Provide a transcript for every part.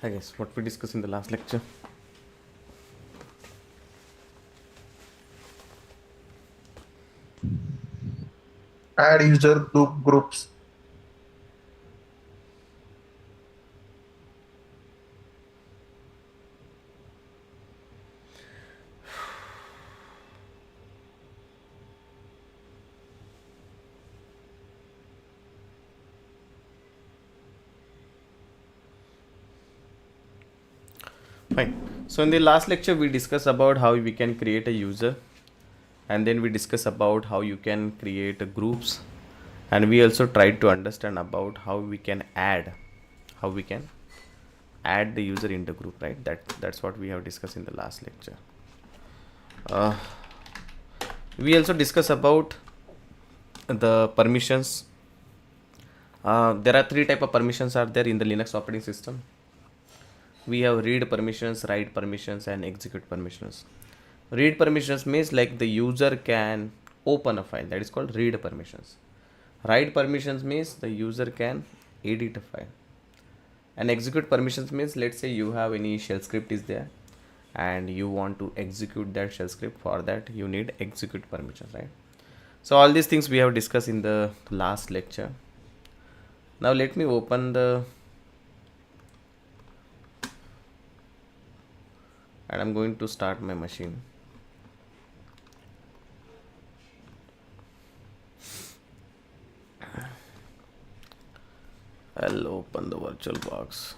I guess what we discussed in the last lecture. Add user groups. Fine. So in the last lecture we discussed about how we can create a user, and then we discussed about how you can create groups, and we also tried to understand about how we can add the user in the group, right? That's what we have discussed in the last lecture. We also discussed about the permissions. There are three type of permissions are there in the Linux operating system. We have read permissions, write permissions, and execute permissions. Read permissions means like the user can open a file, that is called read permissions. Write permissions means the user can edit a file. And execute permissions means, let's say you have any shell script is there and you want to execute that shell script. For that you need execute permissions, right? So all these things we have discussed in the last lecture. Now let me open and I'm going to start my machine. I'll open the virtual box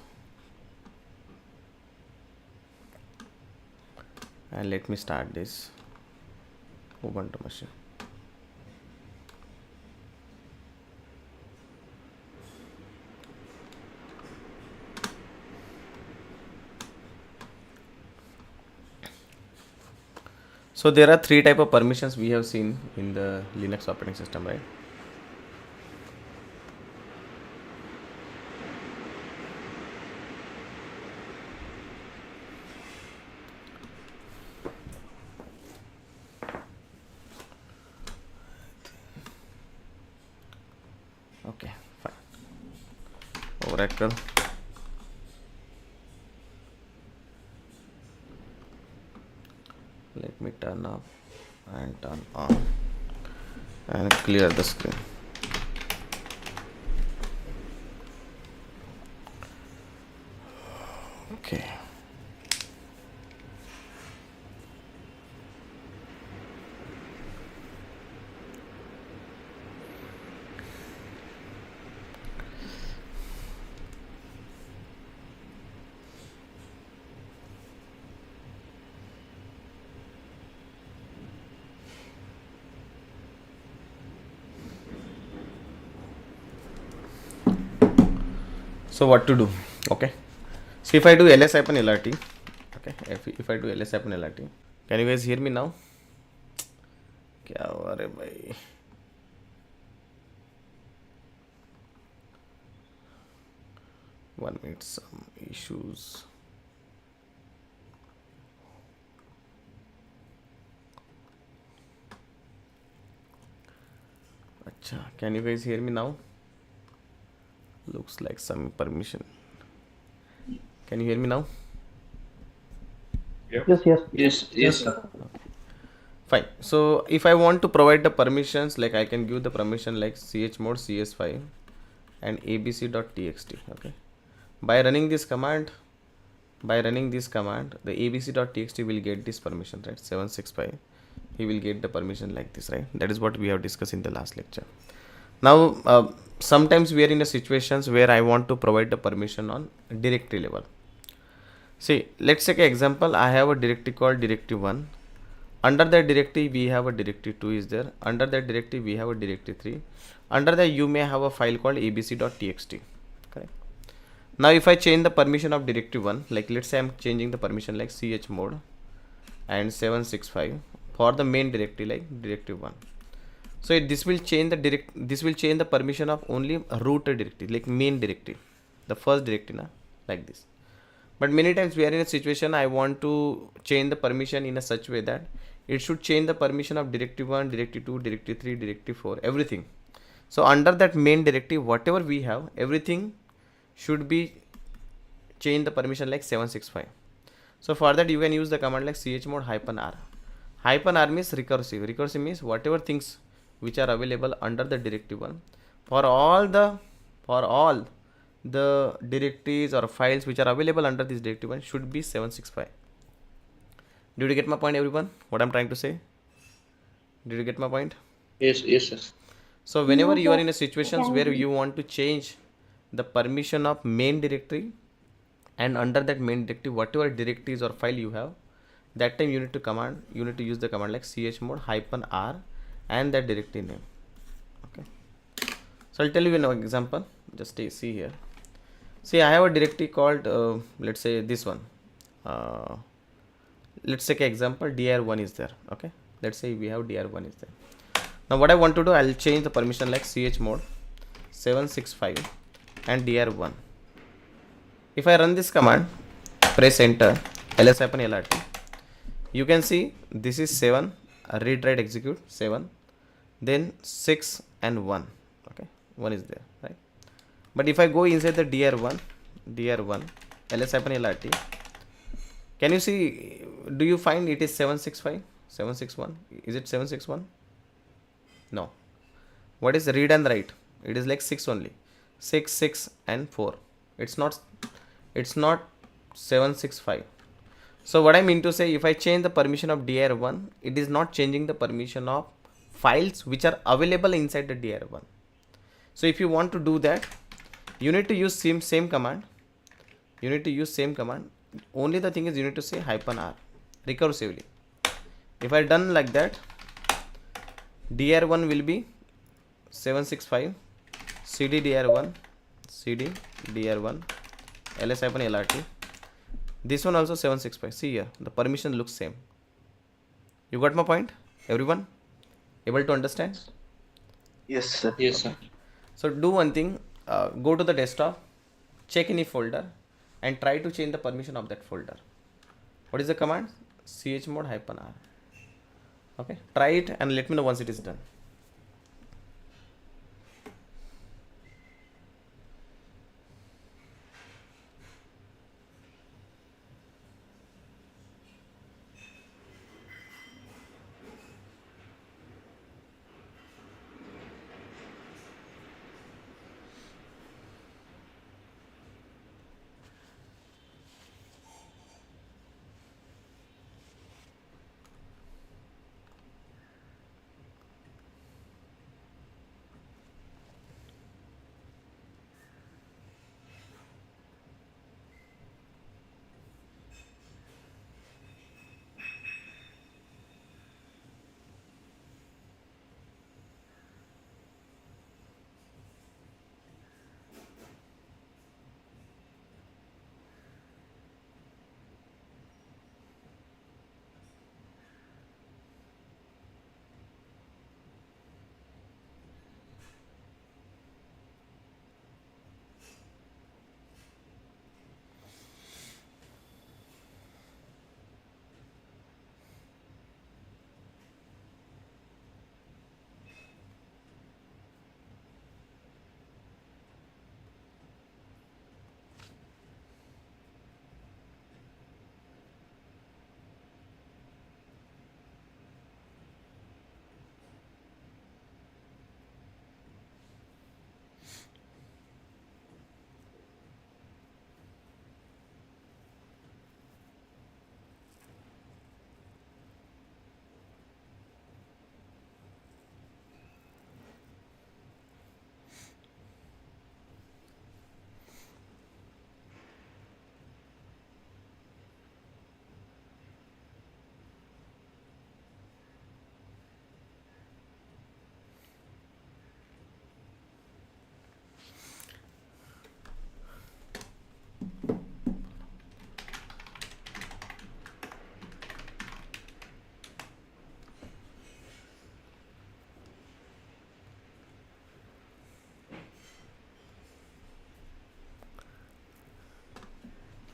and let me start this Ubuntu machine. So there are three type of permissions we have seen in the Linux operating system, right? Okay, fine. Oracle. Let me turn off and turn on and clear the screen. Okay. So what to do? Okay, so if I do ls-lrt, okay, if I do ls-lrt, can you guys hear me now? क्या हुआ रे भाई? One minute, some issues. Acha, can you guys hear me now? Looks like some permission. Can you hear me now? Yes, sir. Fine. So if I want to provide the permissions, like I can give the permission like chmod cs5 and abc.txt. Okay. By running this command, the abc.txt will get this permission, right? 765. He will get the permission like this, right? That is what we have discussed in the last lecture. Now, sometimes we are in a situations where I want to provide the permission on directory level. See, let's take an example. I have a directory called directory 1. Under that directory, we have a directory 2 is there. Under that directory, we have a directory 3. Under that, you may have a file called abc.txt. Correct. Now, if I change the permission of directory 1, like let's say I'm changing the permission like chmod and 765 for the main directory like directory 1. So this will change the permission of only root directory, like main directory, the first directory, like this. But many times we are in a situation I want to change the permission in a such way that it should change the permission of directory 1, directory 2, directory 3, directory 4, everything. So under that main directory, whatever we have, everything should be change the permission like 765. So for that you can use the command like chmod -r. -r means recursive. Recursive means whatever things which are available under the directive 1, for all the directories or files which are available under this directive 1 should be 765. Did you get my point, everyone? What I'm trying to say? Did you get my point? Yes, yes, sir. So whenever you are in a situations where you want to change the permission of main directory, and under that main directory whatever directories or file you have, that time you need to use the command like chmod -r and that directory name. Okay, so I'll tell you an example. Just see here. See, I have a directory called let's say this one. Let's take an example. dir1 is there. Okay, let's say we have dir1 is there. Now what I want to do, I'll change the permission like chmod 765 and dir1. If I run this command, press enter, ls-lrt, you can see this is 7, read write execute 7, then 6 and 1. Okay, 1 is there, right? But if I go inside the dir1 ls-lrt, can you see, do you find it is 765, 761? Is it 761? No. What is read and write? It is like 6 only, 6, 6 and 4. It's not 765. So what I mean to say, if I change the permission of dir1, it is not changing the permission of files which are available inside the dir1. So if you want to do that, you need to use same command. Only the thing is you need to say -r recursively. If I done like that, dir1 will be 765 cd dir1 ls-lrt. This one also 765. See here, the permission looks same. You got my point, everyone? Able to understand? Yes, sir. Yes, sir. So do one thing, go to the desktop, check any folder and try to change the permission of that folder. What is the command? chmod -r. Okay, try it and let me know once it is done.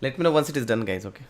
Let me know once it is done, guys. Okay.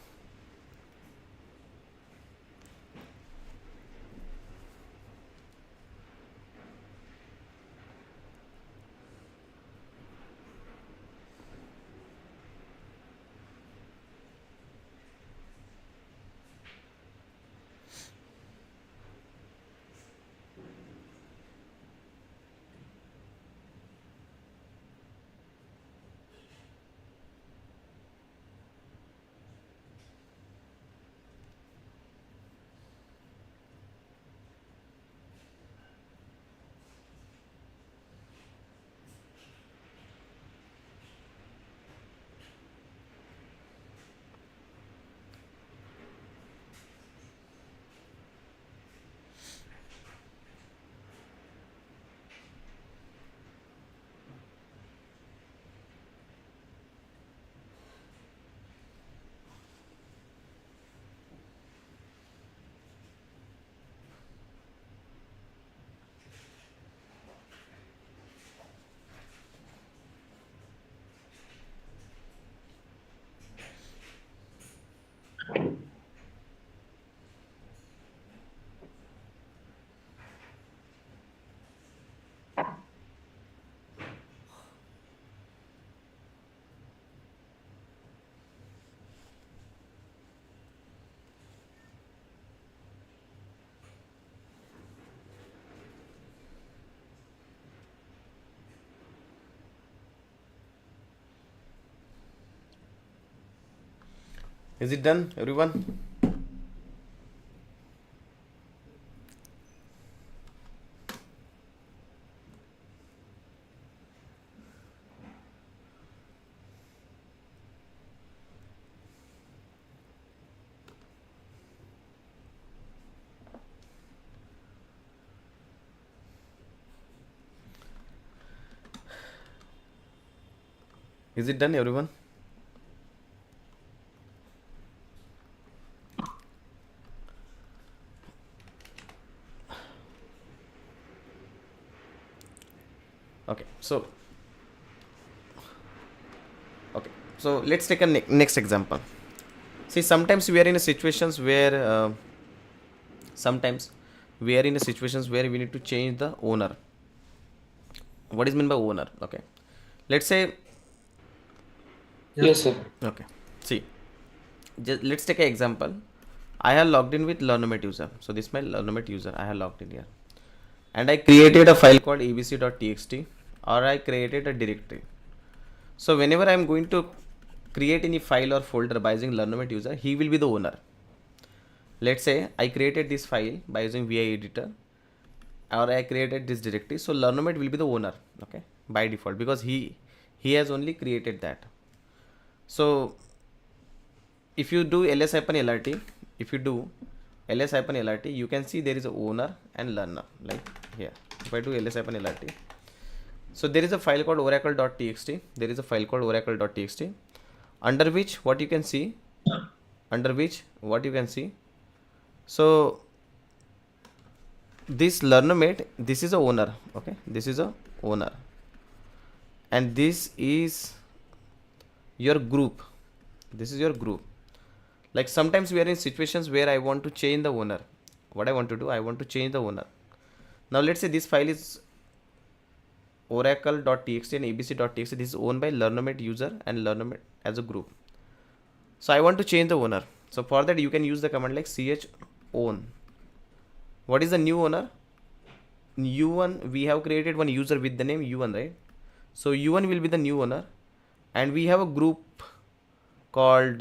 Is it done, everyone? Is it done, everyone? Okay, so let's take a next example. See, sometimes we are in a situations where we need to change the owner. What is meant by owner? Okay, let's say, Yes, sir. okay, see, let's take an example. I have logged in with Learnomate user. So this is my Learnomate user. I have logged in here, and I created a file called abc.txt, or I created a directory. So whenever I am going to create any file or folder by using Learnomate user, he will be the owner. Let's say I created this file by using VI editor, or I created this directory. So Learnomate will be the owner, okay, by default, because he has only created that. So if you do ls-lrt, you can see there is a owner and learner, like here. If I do ls-lrt, so there is a file called oracle.txt. Under which what you can see, so this Learnomate, this is a owner, okay, this is a owner, and this is your group. Like sometimes we are in situations where I want to change the owner. What I want to do, I want to change the owner. Now let's say this file is oracle.txt and abc.txt. This is owned by Learnomate user and Learnomate as a group. So I want to change the owner. So for that you can use the command like chown. What is the new owner? u1. We have created one user with the name u1, right? So u1 will be the new owner, and we have a group called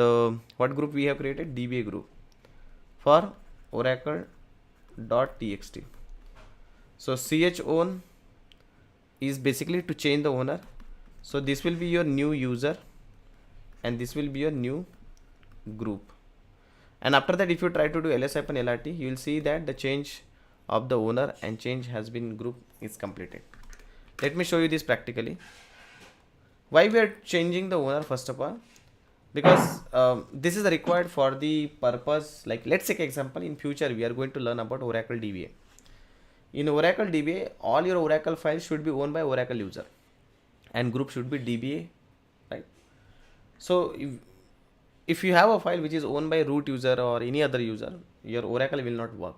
what group we have created? DBA group for oracle.txt. So chown is basically to change the owner. So this will be your new user, and this will be your new group. And after that, if you try to do ls-lrt, you will see that the change of the owner and change has been group is completed. Let me show you this practically. Why we are changing the owner? First of all, because this is required for the purpose, like let's take example, in future we are going to learn about Oracle DBA. In Oracle DBA, all your Oracle files should be owned by Oracle user, and group should be DBA, right? So if you have a file which is owned by root user or any other user, your Oracle will not work.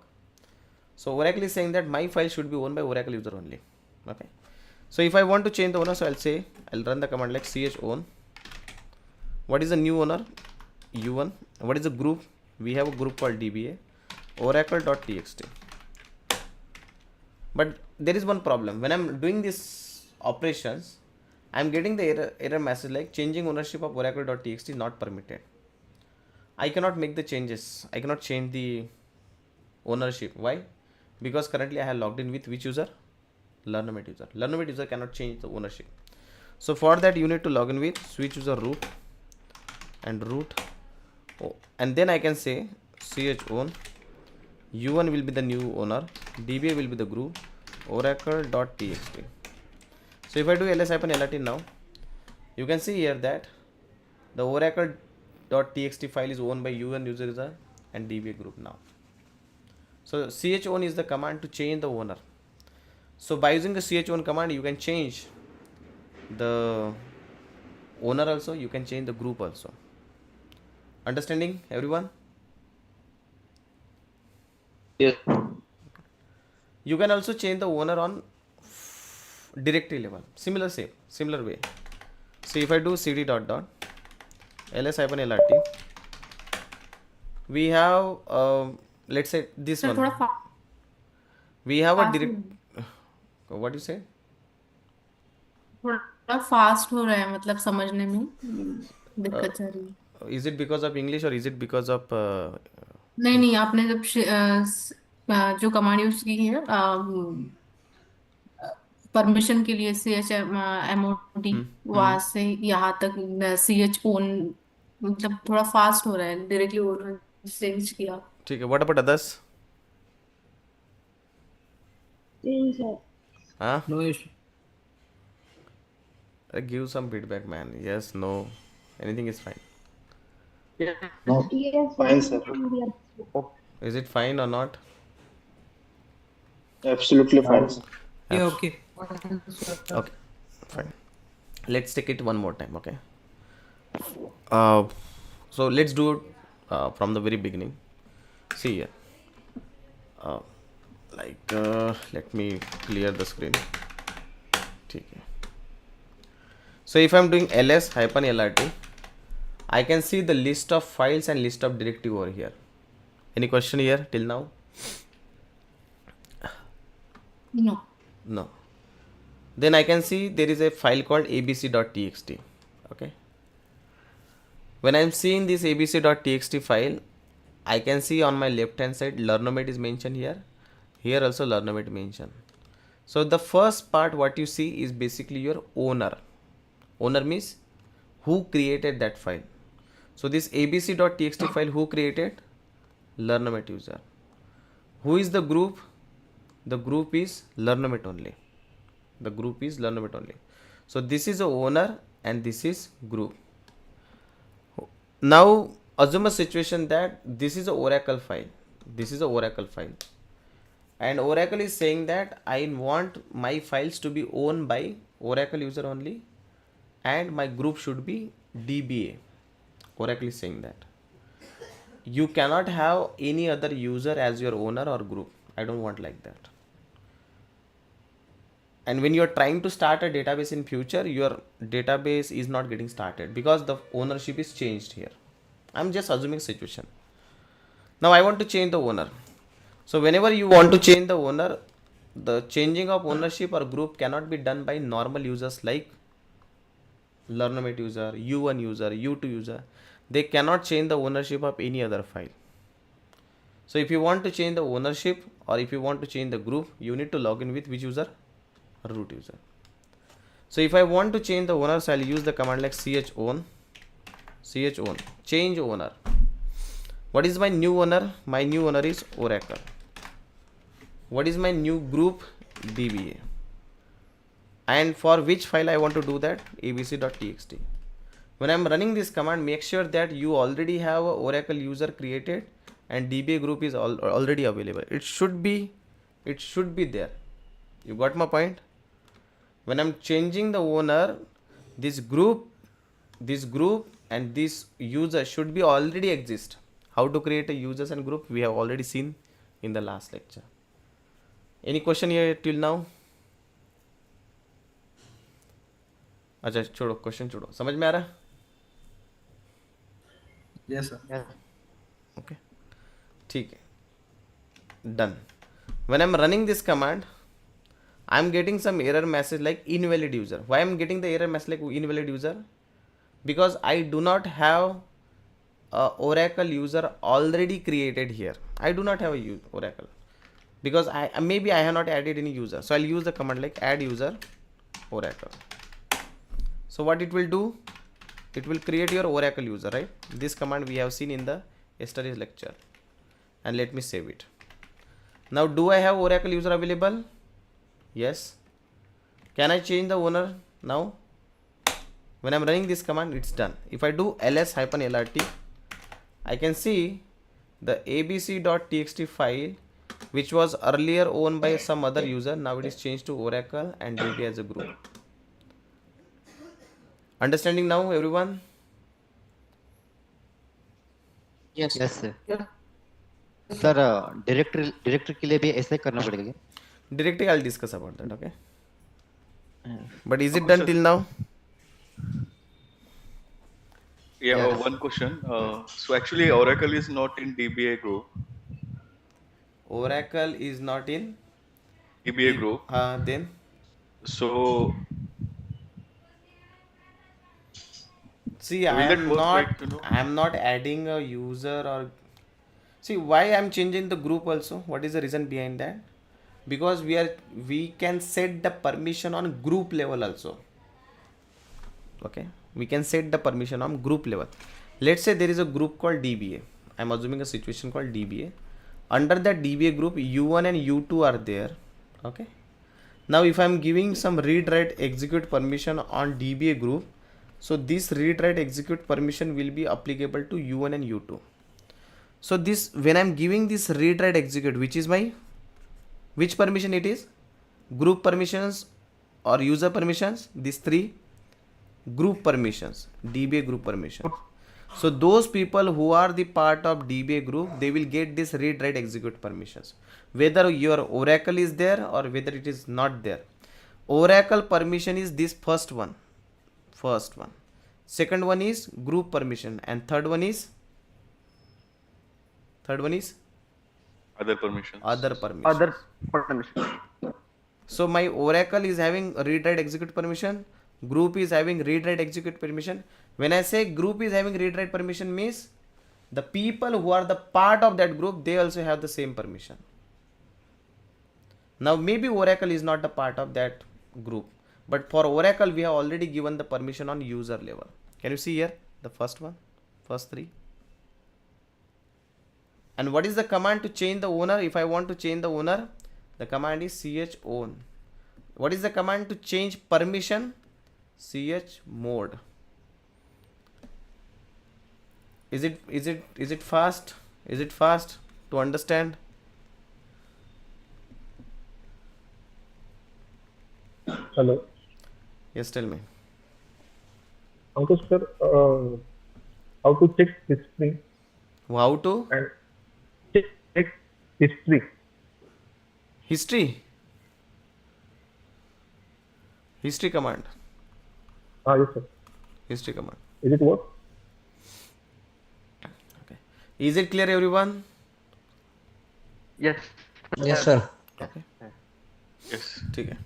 So Oracle is saying that my file should be owned by Oracle user only, okay? So if I want to change the owner, so I'll run the command like chown. What is the new owner? u1. What is the group? We have a group called DBA, oracle.txt. But there is one problem. When I'm doing this operations, I'm getting the error message like changing ownership of oracle.txt is not permitted. I cannot make the changes. I cannot change the ownership. Why? Because currently I have logged in with which user? Learnomate user. Learnomate user cannot change the ownership. So for that you need to log in with switch user root and root. Oh, and then I can say chown. u1 will be the new owner, DBA will be the group, oracle.txt. So if I do ls-lrt now, you can see here that the oracle.txt file is owned by u1 user and DBA group now. So chown is the command to change the owner. So by using the chown command, you can change the owner also, you can change the group also. Understanding, everyone? Yes. You can also change the owner on directory level. Similar way. So if I do cd .. ls-lrt, we have let's say this sir one. थोड़ा We have a fast direct. What do you say? थोड़ा fast हो रहा है, मतलब समझने में दिक्कत आ रही है. is it because of English or is it because of नहीं नहीं, आपने जब जो कमांड यूज की है परमिशन के लिए CHMOD, वहां से यहाँ तक CHON, मतलब थोड़ा फास्ट हो रहा है, डायरेक्टली ओनर से किया. ठीक है, व्हाट अबाउट अदर्स? हाँ, No issue. give some feedback, man. Yes, no, anything is fine. No. Fine, sir. Is it fine or not? Absolutely fine, sir. Yeah, okay. Okay, fine. Let's take it one more time, okay? Uh, so let's do it from the very beginning. See here. Let me clear the screen. ठीक है. So if I'm doing ls hyphen lrt, I can see the list of files and list of directory over here. Any question here till now? No. No. Then I can see there is a file called abc.txt. Okay. When I'm seeing this abc.txt file, I can see on my left hand side Learnomate is mentioned here. Here also Learnomate mentioned. So the first part what you see is basically your owner. Owner means who created that file. So this abc.txt file, who created? Learnomate user. Who is the group? The group is Learnomate only. The group is Learnomate only. So this is the owner and this is group. Now assume a situation that this is a Oracle file. This is a Oracle file. And Oracle is saying that I want my files to be owned by Oracle user only and my group should be DBA. Oracle is saying that. You cannot have any other user as your owner or group. I don't want like that. And when you are trying to start a database in future, your database is not getting started because the ownership is changed here. I'm just assuming situation. Now I want to change the owner. So whenever you want to change the owner, the changing of ownership or group cannot be done by normal users like Learnomate user, U1 user, U2 user. They cannot change the ownership of any other file. So if you want to change the ownership or if you want to change the group, you need to log in with which user? Root user. So if I want to change the owner, so I'll use the command like chown, change owner. What is my new owner? My new owner is Oracle. What is my new group? DBA. And for which file I want to do that? abc.txt. When I'm running this command, make sure that you already have a Oracle user created and DBA group is already available. It should be there. You got my point? When I'm changing the owner, this group and this user should be already exist. How to create a users and group we have already seen in the last lecture. Any question here till now? अच्छा छोड़ो, question छोड़ो, समझ में आ रहा? Yes, sir. Okay, ठीक है, done. When I'm running this command, I'm getting some error message like invalid user. Why I'm getting the error message like invalid user? Because I do not have a Oracle user already created here. I do not have a Oracle because I have not added any user. So I'll use the command like add user Oracle. So what it will do? It will create your Oracle user, right? This command we have seen in the yesterday's lecture. And let me save it. Now do I have Oracle user available? Yes. Can I change the owner now? When I'm running this command, it's done. If I do ls-lrt, I can see the abc.txt file which was earlier owned by some other user. Now it is changed to Oracle and DBA as a group. Understanding now everyone? Yes sir. Sir director के लिए भी ऐसे करना पड़ेगा क्या? Directly I'll discuss about that, okay? But is it done till now? Yeah, Yes. one question. So actually, Oracle is not in DBA group. Oracle is not in DBA group. then So See, Will that work, like, you know? I am not adding a user or see why I am changing the group also. What is the reason behind that? Because we can set the permission on group level also. Okay, we can set the permission on group level. Let's say there is a group called DBA. I'm assuming a situation called DBA. Under that DBA group, U1 and U2 are there. Okay. Now if I'm giving some read write execute permission on DBA group, so this read write execute permission will be applicable to U1 and U2. So this, when I'm giving this read write execute, which is my, which permission it is? Group permissions or user permissions? These three group permissions, DBA group permissions. So those people who are the part of DBA group, they will get this read write execute permissions, whether your Oracle is there or whether it is not there. Oracle permission is this first one. Second one is group permission, and third one is Other permissions. other permission. So my Oracle is having read write execute permission, group is having read write execute permission. When I say group is having read write permission, means the people who are the part of that group, they also have the same permission. Now maybe Oracle is not the part of that group, but for Oracle we have already given the permission on user level. Can you see here the first three? And what is the command to change the owner? If I want to change the owner, the command is chown. What is the command to change permission? chmod. Is it fast? Is it fast to understand? Hello. Yes, tell me. Ankush sir, how to check history How to? and check history? History command. Yes sir. History command. Is it work? Okay. Is it clear, everyone? Yes. Yes, sir. Okay. Yes. ठीक है.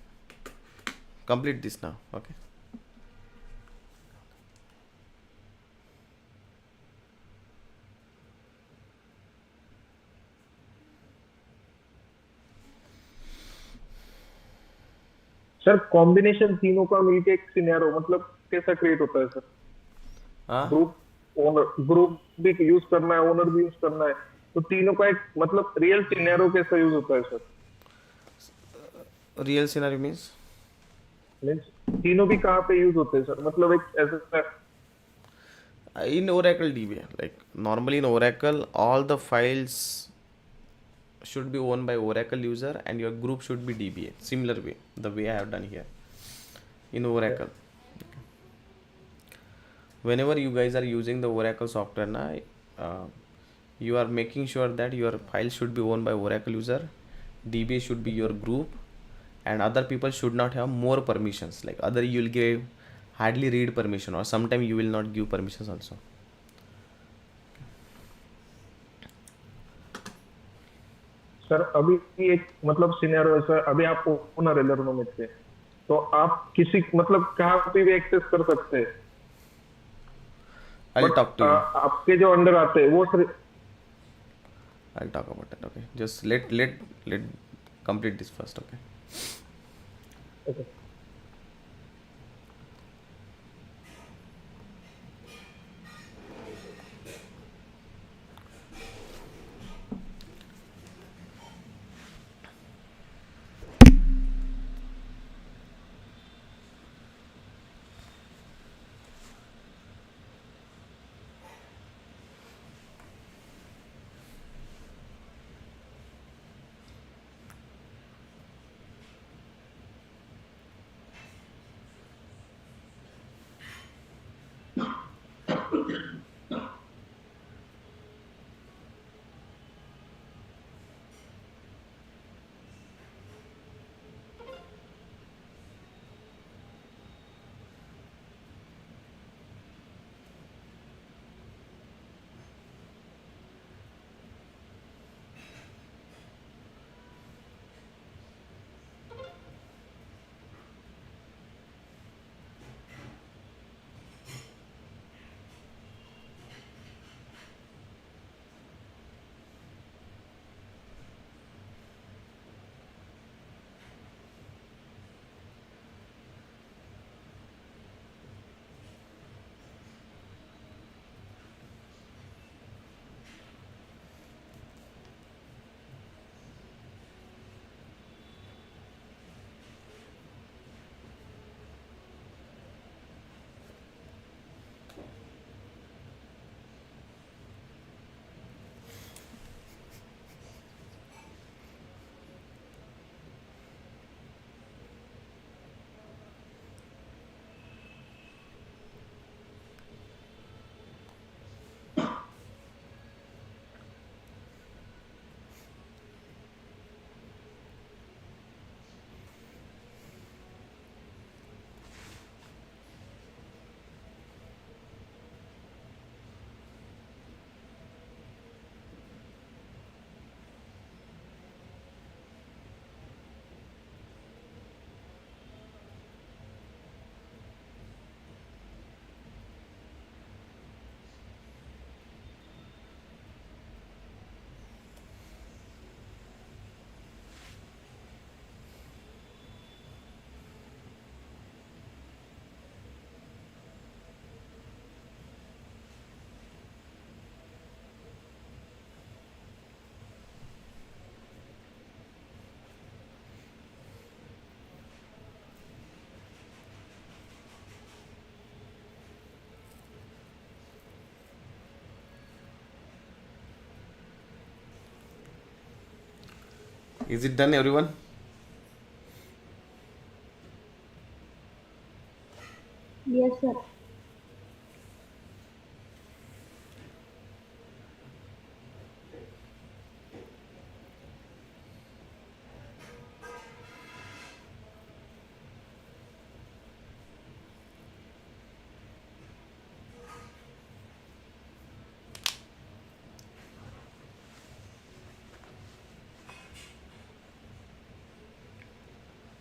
Complete this now. Okay. Sir combination तीनों का मिलके एक scenario मतलब कैसा create होता है सर? हाँ. ग्रुप भी यूज करना है, ओनर भी यूज करना है, तो तीनों का एक मतलब रियल सिनेरियो कैसा यूज होता है सर? Real scenario means? तीनों भी कहाँ पे यूज होते हैं सर? मतलब एक ऐसा In Oracle DBA, like normally in Oracle, all the files should be owned by Oracle user and your group should be DBA. Similar way, the way I have done here in Oracle. Whenever you guys are using the Oracle software now, you are making sure that your file should be owned by Oracle user, DBA should be your group, and other people should not have more permissions. Like other you will give hardly read permission, or sometime you will not give permissions also. Sir अभी एक मतलब scenario है sir, अभी आप owner है लर्नोमेट पे, तो आप किसी मतलब कहाँ पे भी एक्सेस कर सकते हैं. I'll talk to you. आपके जो अंडर आते हैं वो sir. I'll talk about that. Okay, just let complete this first. Okay. Okay. Is it done, everyone? Yes, sir.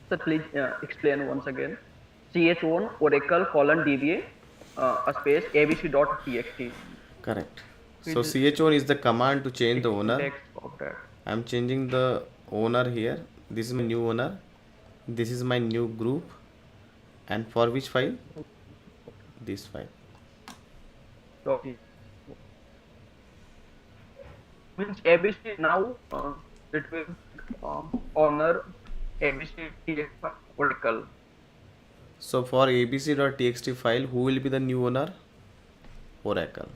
Sir, please explain once again. ch1 Oracle :DBA a space abc.txt. Correct. So ch1 is the command to change the owner. Text of that. I am changing the owner here. This is my new owner. This is my new group. And for which file? This file. Okay. Means abc now it will honor abc Oracle. So for abc.txt file, who will be the new owner? Oracle.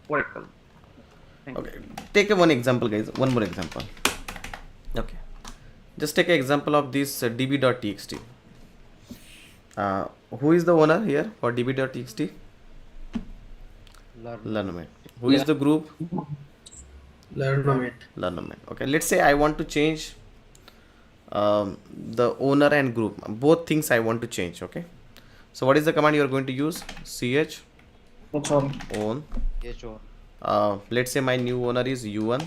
Oracle. Okay. Take one example, guys. One more example. Okay. Just take an example of this db.txt. Who is the owner here for db.txt? Learnomate. Who is the group? Learnomate. Okay. Let's say I want to change the owner and group. Both things I want to change. Okay. So what is the command you are going to use? Ch own. Let's say my new owner is u1.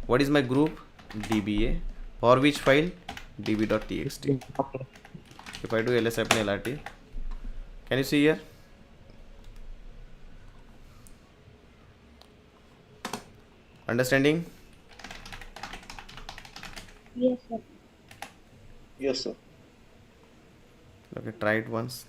What is my group? DBA. For which file? db.txt. Okay. If I do ls-lrt, can you see here? Understanding? Yes, sir. Yes, sir. Okay, try it once.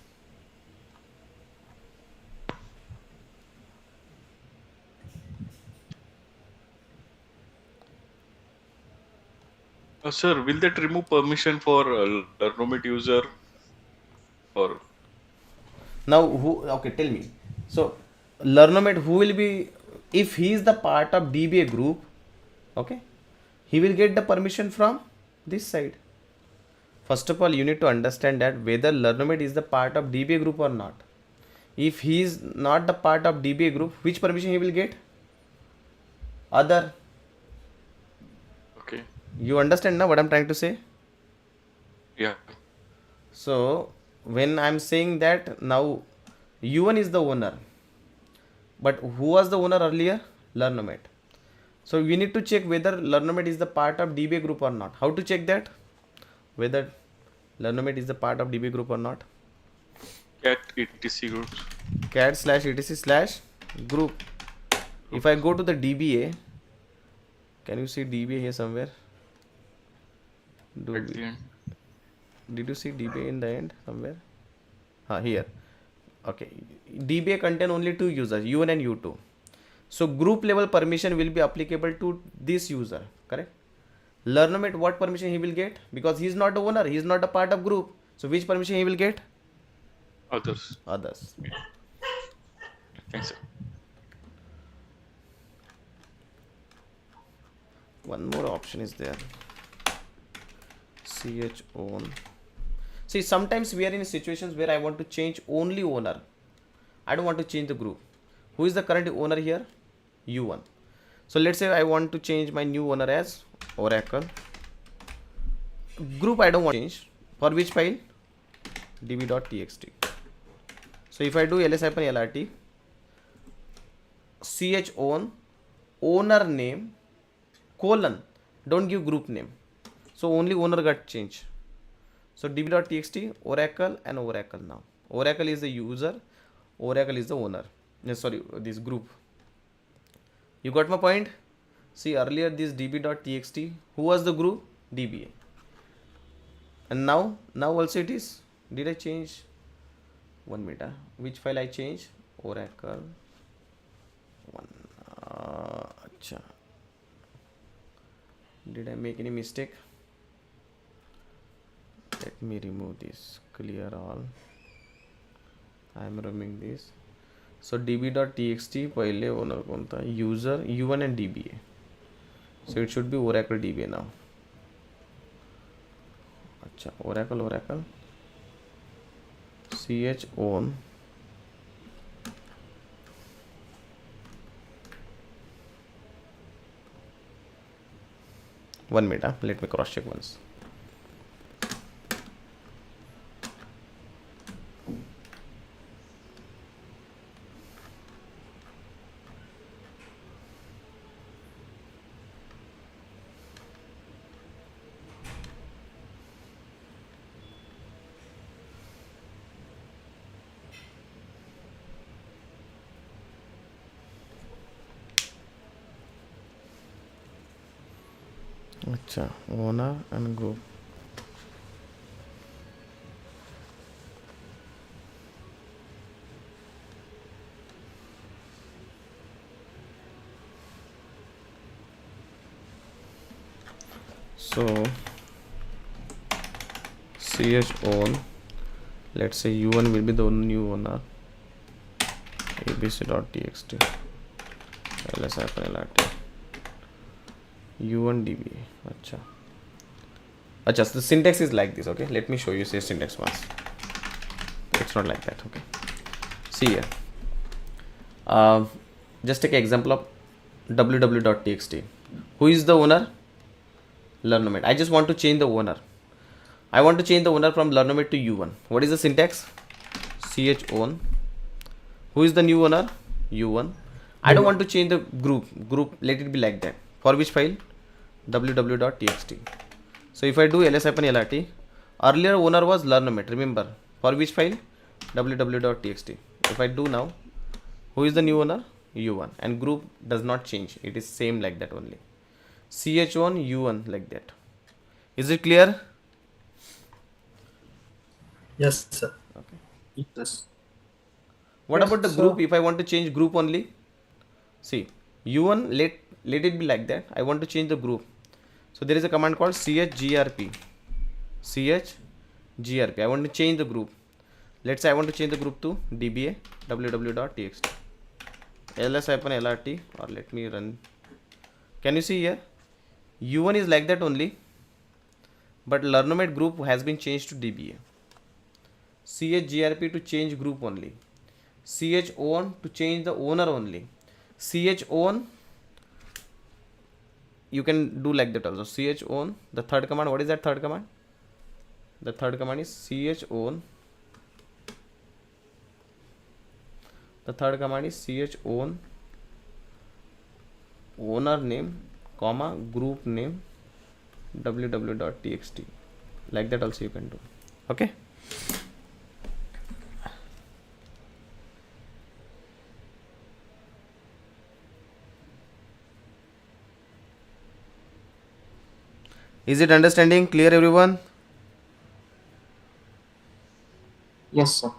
Sir, will that remove permission for Learnomate user or Now, who? Okay, tell me. So, Learnomate, who will be, if he is the part of DBA group, okay, he will get the permission from this side. First of all, you need to understand that whether Learnomate is the part of DBA group or not. If he is not the part of DBA group, which permission he will get? Other. okay? You understand now what I'm trying to say? Yeah. So when I'm saying that now u1 is the owner, but who was the owner earlier? Learnomate. So we need to check whether Learnomate is the part of DBA group or not. How to check that? Whether Learnomate is the part of DBA group or not? Cat etc groups. cat/etc/group. If I go to the DBA, can you see DBA here somewhere? At the end. Did you see DBA in the end somewhere? Here. Okay. DBA contain only two users, u1 and u2. So group level permission will be applicable to this user, correct? Learnomate, what permission he will get? Because he is not the owner, he is not a part of group. So which permission he will get? Others. Others. Thanks, sir. One more option is there. Ch own. See, sometimes we are in situations where I want to change only owner. I don't want to change the group. Who is the current owner here? u1. So let's say I want to change my new owner as Oracle. Group I don't want to change. For which file? db.txt. So if I do ls-lrt, ch own owner name colon, don't give group name. So only owner got changed. So db.txt, Oracle and Oracle now. Oracle is the user, Oracle is the owner. Sorry, this group. You got my point? See, earlier this db.txt, who was the group? DBA. And now also it is. Did I change? 1 minute. Which file I change? Oracle. Acha. Did I make any mistake? Let me remove this. Clear all. I am removing this. So db.txt पहले owner कौन था? User, u1 and DBA. So it should be Oracle DBA now. Acha, Oracle ch own one minute, let me cross check once. Acha, owner and group. So ch own, let's say u1 will be the new owner, abc.txt lsflrt u1 dba. Acha, so the syntax is like this. Okay, let me show you say syntax once. It's not like that. Okay, see here, just take an example of www.txt. Who is the owner? Learnomate. I just want to change the owner. I want to change the owner from Learnomate to u1. What is the syntax? ch own. Who is the new owner? u1. I don't want to change the group, let it be like that. For which file? www.txt. So if I do ls-lrt, earlier owner was Learnomate, remember. For which file? www.txt. If I do now, who is the new owner? u1. And group does not change, it is same like that only. ch1 u1 like that. Is it clear? Yes, sir. Okay. Yes. What Yes, about the sir. group? If I want to change group only, see u1, let it be like that. I want to change the group. So there is a command called chgrp. I want to change the group. Let's say I want to change the group to dba www.txt ls-lrt, or let me run. Can you see here? u1 is like that only, but Learnomate group has been changed to dba. chgrp to change group only. ch own to change the owner only. ch own, you can do like that also. Ch own, the third command. What is that third command? The third command is ch own. The third command is ch own owner name, comma, group name, www.txt. Like that also you can do. Okay. Is it understanding clear, everyone? Yes, sir.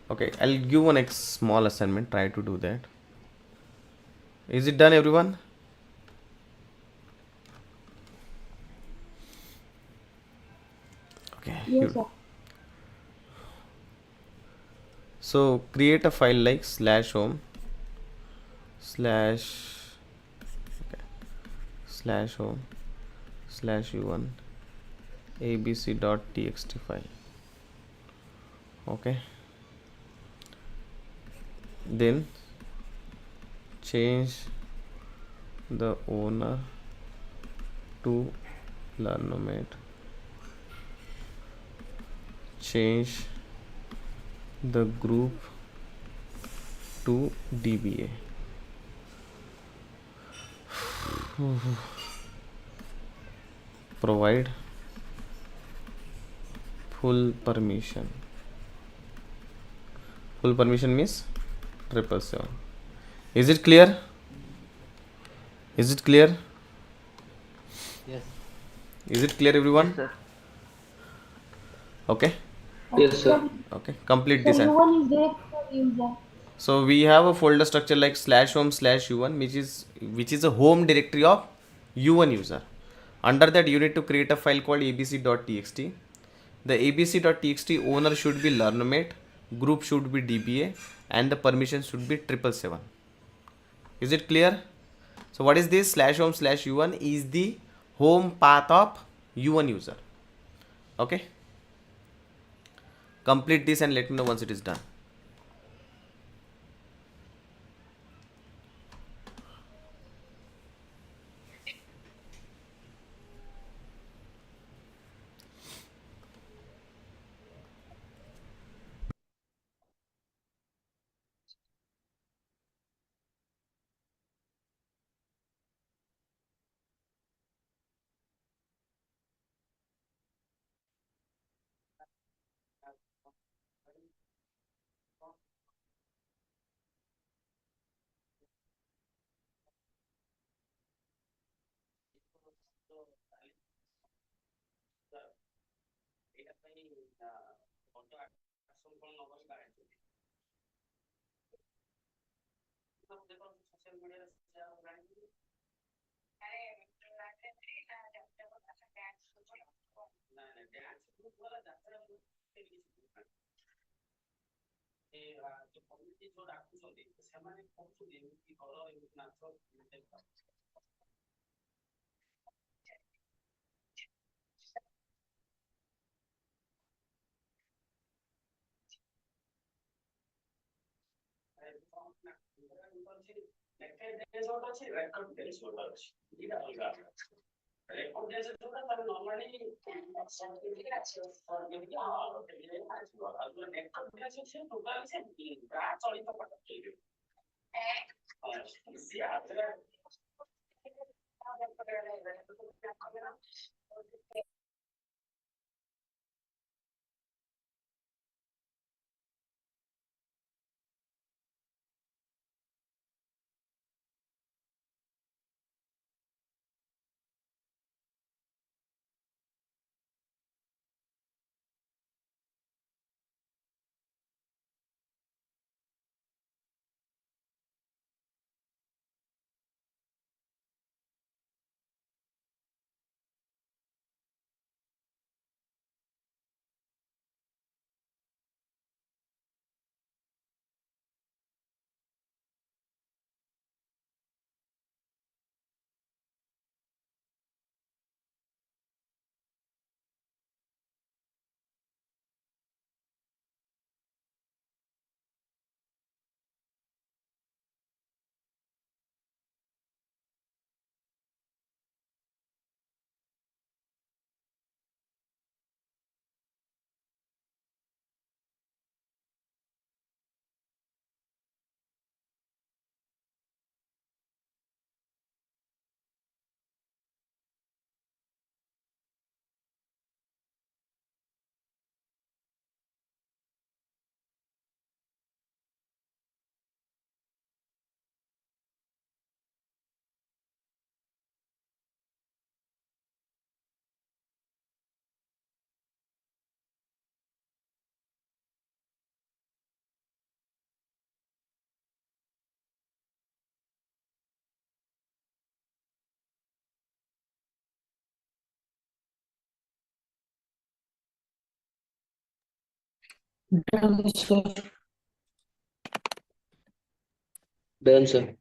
Okay, I'll give one small assignment. Try to do that. Is it done, everyone? Okay. Yes, sir. So create a file like /home slash okay, /home /u1 abc.txt file. Okay. Then change the owner to Learnomate. Change the group to DBA. Provide full permission. Full permission means 777. Is it clear? Is it clear? Yes. Is it clear, everyone? Yes, sir. Okay. Yes, sir. Okay. Complete Sir, this. U1 is direct user. So we have a folder structure like /home /u1, which is a home directory of u1 user. Under that, you need to create a file called abc.txt. The abc.txt owner should be Learnomate, group should be DBA, and the permission should be 777. Is it clear? So what is this? /home /u1 is the home path of u1 user. Okay. Complete this and let me know once it is done. Done, sir. Done, sir.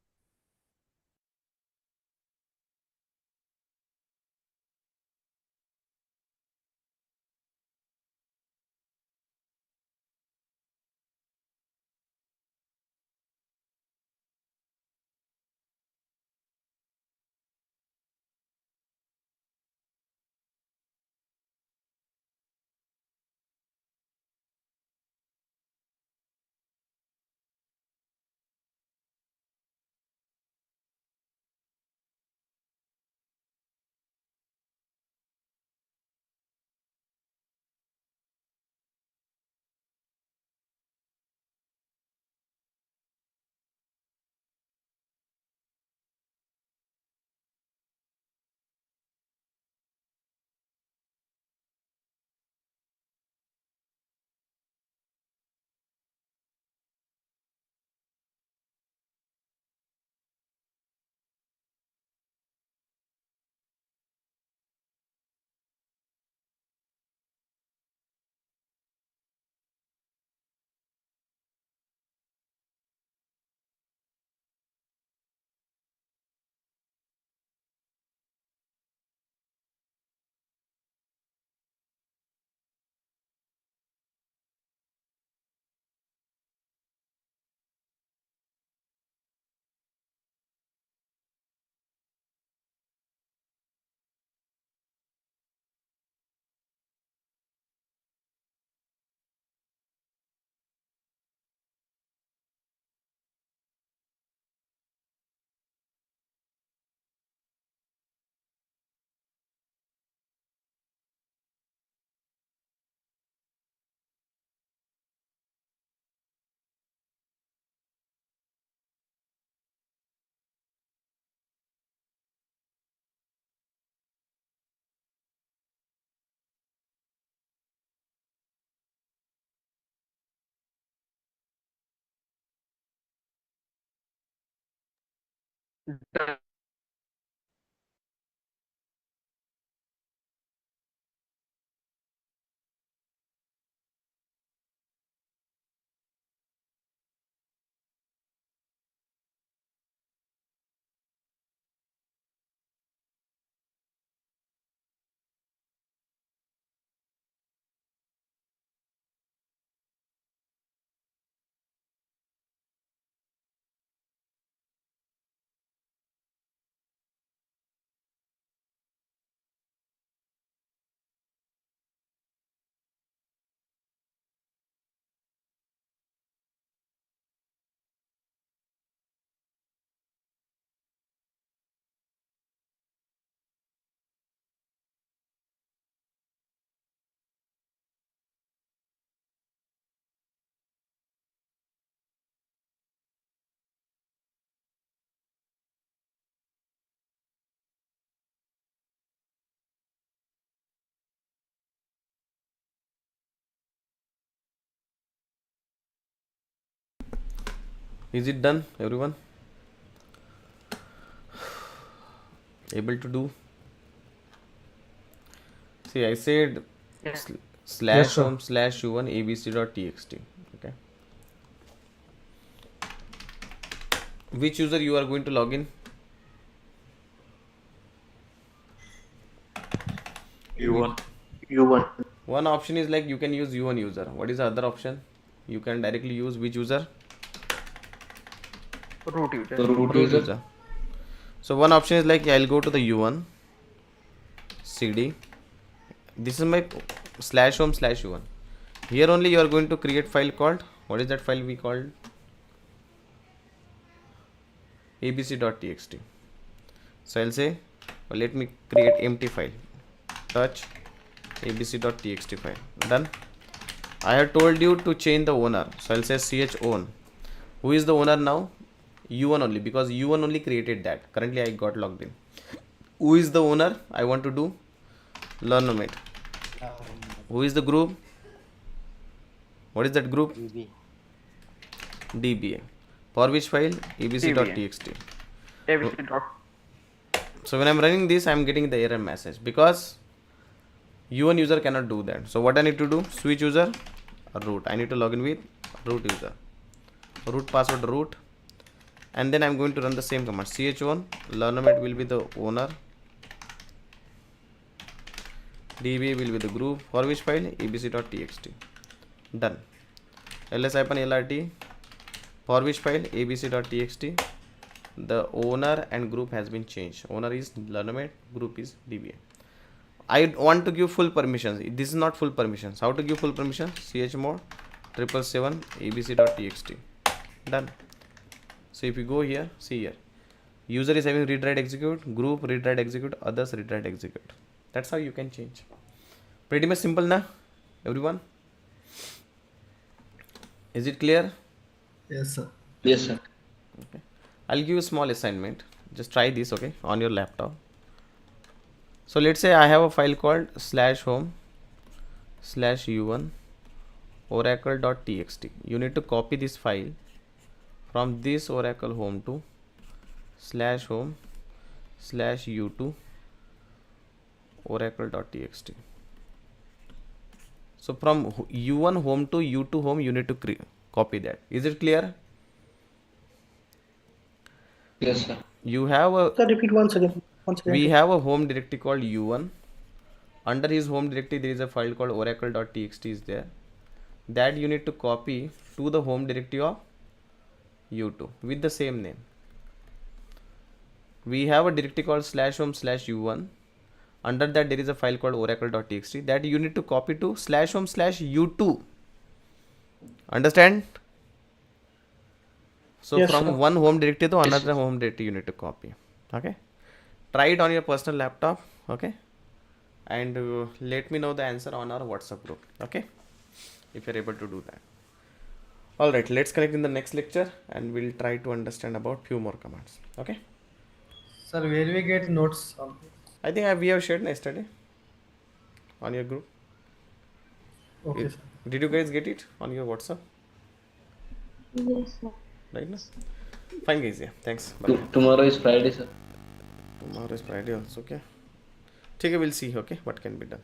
Done. Is it done, everyone? Able to do? See, I said Yes. slash home slash u1 abc.txt. Okay. Which user you are going to log in? U1. U1. One option is like you can use u1 user. What is the other option? You can directly use which user? Root user. Root Root user. user. So one option is like I'll go to the u1 cd. This is my slash home slash u1. Here only you are going to create file called, what is that file we called? abc.txt. So I'll say, well, let me create empty file, touch abc.txt file. Done. I have told you to change the owner, so I'll say chown. Who is the owner now? u1 only, because u1 only created that. Currently I got logged in. Who is the owner? I want to do Learnomate. Who is the group? What is that group? DBA. For which file? abc.txt. ABC dot. So when I'm running this, I'm getting the error message because u1 user cannot do that. So what I need to do? Switch user, root. I need to log in with root user. Root password root, and then I'm going to run the same command. ch1 learnomate will be the owner, DBA will be the group. For which file? abc.txt. Done. ls-lrt. For which file? abc.txt. The owner and group has been changed. Owner is Learnomate, group is DBA. I want to give full permissions. This is not full permissions. How to give full permissions? chmod 777 abc.txt. Done. So if you go here, see here, user is having read write execute, group read write execute, others read write execute. That's how you can change. Pretty much simple na, everyone? Is it clear? Yes, sir. Okay. I'll give you a small assignment. Just try this, okay, on your laptop. So let's say I have a file called /home/u1 oracle.txt. You need to copy this file from this oracle home to /home/u2 oracle.txt. So from u1 home to u2 home, you need to copy that. Is it clear? Yes, sir. You have a Sir, repeat once again. we have a home directory called u1. Under his home directory there is a file called oracle.txt is there, that you need to copy to the home directory of u2 with the same name. We have a directory called /home/u1. Under that there is a file called oracle.txt that you need to copy to /home/u2. Understand? So Yes, from sir. one home directory to another home directory you need to copy. Okay, try it on your personal laptop. Okay, and let me know the answer on our WhatsApp group. Okay, if you're able to do that. All right, let's connect in the next lecture and we'll try to understand about few more commands. Okay, Sir, where we get notes on this? I think we have shared yesterday on your group. Okay, sir. Did you guys get it on your WhatsApp? Yes, sir. Right now? Fine guys, yeah, thanks. Bye. Tomorrow is Friday, sir. Tomorrow is Friday also, okay. Okay, we'll see, okay, what can be done.